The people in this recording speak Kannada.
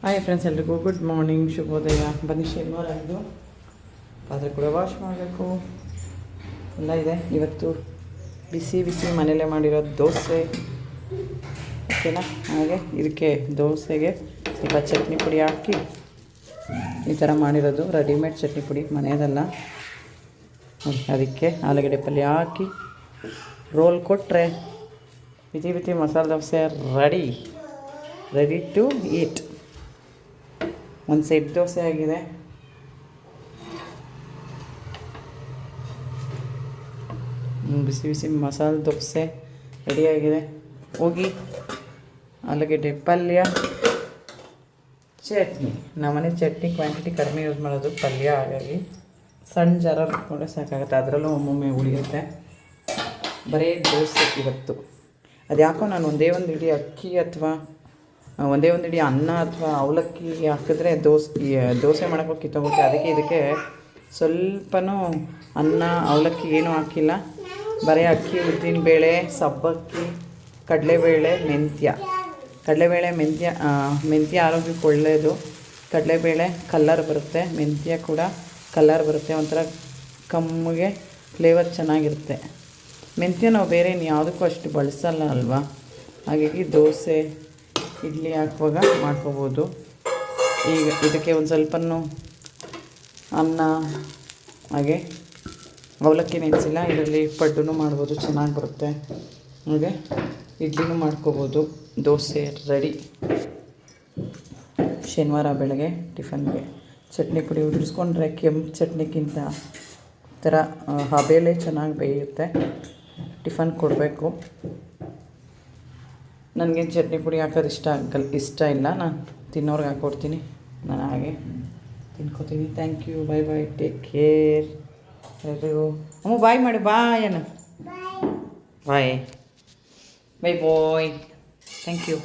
ಹಾಯ್ ಫ್ರೆಂಡ್ಸ್, ಎಲ್ರಿಗೂ ಗುಡ್ ಮಾರ್ನಿಂಗ್, ಶುಭೋದಯ. ಬನ್ನಿ, ಶನಿವಾರ ಇದು ಪಾತ್ರೆ ಕೂಡ ವಾಶ್ ಮಾಡಬೇಕು, ಎಲ್ಲ ಇದೆ. ಇವತ್ತು ಬಿಸಿ ಬಿಸಿ ಮನೇಲೆ ಮಾಡಿರೋ ದೋಸೆ, ಓಕೆನಾ. ಹಾಗೆ ಇದಕ್ಕೆ ದೋಸೆಗೆ ಸ್ವಲ್ಪ ಚಟ್ನಿ ಪುಡಿ ಹಾಕಿ ಈ ಥರ ಮಾಡಿರೋದು, ರೆಡಿಮೇಡ್ ಚಟ್ನಿ ಪುಡಿ, ಮನೆಯದಲ್ಲ. ಅದಕ್ಕೆ ಆಲೂಗಡ್ಡೆ ಪಲ್ಯ ಹಾಕಿ ರೋಲ್ ಕೊಟ್ಟರೆ ಬಿಸಿ ಬಿಸಿ masala dosa ready to eat. ಒಂದು ಸೆಟ್ ದೋಸೆ ಆಗಿದೆ. ಬಿಸಿ ಬಿಸಿ ಮಸಾಲೆ ದೋಸೆ ರೆಡಿಯಾಗಿದೆ. ಹೋಗಿ ಆಲೂಗಡ್ಡೆ ಪಲ್ಯ, ಚಟ್ನಿ. ನಮ್ಮನೆ ಚಟ್ನಿ ಕ್ವಾಂಟಿಟಿ ಕಡಿಮೆ ಯೂಸ್ ಮಾಡೋದು, ಪಲ್ಯ ಹಾಗಾಗಿ ಸಣ್ಣ ಜಾರ ಬಿಟ್ಕೊಂಡ್ರೆ ಸಾಕಾಗುತ್ತೆ. ಅದರಲ್ಲೂ ಒಮ್ಮೊಮ್ಮೆ ಉಳಿಯುತ್ತೆ. ಬರೀ ದೋಸೆ ಇವತ್ತು. ಅದು ಯಾಕೋ ನಾನು ಒಂದೇ ಒಂದು ಇಡೀ ಅಕ್ಕಿ ಅಥವಾ ಒಂದೇ ಒಂದು ಇಡೀ ಅನ್ನ ಅಥವಾ ಅವಲಕ್ಕಿ ಹಾಕಿದ್ರೆ ದೋಸೆ ಮಾಡೋಕ್ಕೆ ಕಿತ್ತೋಗುತ್ತೆ. ಅದಕ್ಕೆ ಇದಕ್ಕೆ ಸ್ವಲ್ಪನೂ ಅನ್ನ ಅವಲಕ್ಕಿ ಏನೂ ಹಾಕಿಲ್ಲ. ಬರೀ ಅಕ್ಕಿ, ಉದ್ದಿನಬೇಳೆ, ಸಬ್ಬಕ್ಕಿ, ಕಡಲೆಬೇಳೆ, ಮೆಂತ್ಯ ಆರೋಗ್ಯಕ್ಕೆ ಒಳ್ಳೆಯದು. ಕಡಲೆಬೇಳೆ ಕಲ್ಲರ್ ಬರುತ್ತೆ, ಮೆಂತ್ಯ ಕೂಡ ಕಲ್ಲರ್ ಬರುತ್ತೆ, ಒಂಥರ ಕಮ್ಮಗೆ ಫ್ಲೇವರ್ ಚೆನ್ನಾಗಿರುತ್ತೆ. ಮೆಂತ್ಯ ನಾವು ಬೇರೆ ಯಾವುದಕ್ಕೂ ಅಷ್ಟು ಬಳಸಲ್ಲ ಅಲ್ವಾ, ಹಾಗಾಗಿ ದೋಸೆ ಇಡ್ಲಿ ಹಾಕುವಾಗ ಮಾಡ್ಕೋಬೋದು. ಈಗ ಇದಕ್ಕೆ ಒಂದು ಸ್ವಲ್ಪನೂ ಅನ್ನ, ಹಾಗೆ ಅವಲಕ್ಕಿ ನೆನೆಸಿಲ್ಲ, ಇದರಲ್ಲಿ ಪಡ್ಡು ಮಾಡ್ಬೋದು, ಚೆನ್ನಾಗಿ ಬರುತ್ತೆ. ಹಾಗೆ ಇಡ್ಲಿನೂ ಮಾಡ್ಕೋಬೋದು. ದೋಸೆ ರೆಡಿ. ಶನಿವಾರ ಬೆಳಗ್ಗೆ ಟಿಫನ್ಗೆ ಚಟ್ನಿ ಪುಡಿ ಉದುರಿಸ್ಕೊಂಡ್ರೆ ಕೆಂಪು ಚಟ್ನಿಗಿಂತ ಥರ ಹಬೇಲೆ ಚೆನ್ನಾಗಿ ಬೇಯುತ್ತೆ. ಟಿಫನ್ ಕೊಡಬೇಕು. ನನಗೇನು ಚಟ್ನಿ ಪುಡಿ ಹಾಕೋದು ಇಷ್ಟ ಇಲ್ಲ. ನಾನು ತಿನ್ನೋರ್ಗೆ ಹಾಕ್ಕೊಡ್ತೀನಿ, ನಾನು ಹಾಗೆ ತಿನ್ಕೋತೀನಿ. Thank you, bye bye, take care ಎಲ್ರಿಗೂ. ಅಮ್ಮ ಬಾಯ್ ಮಾಡಿ, ಬಾಯ್ ಅಣ್ಣ, ಬಾಯ್ ಬಾಯ್ ಬಾಯ್. Thank you.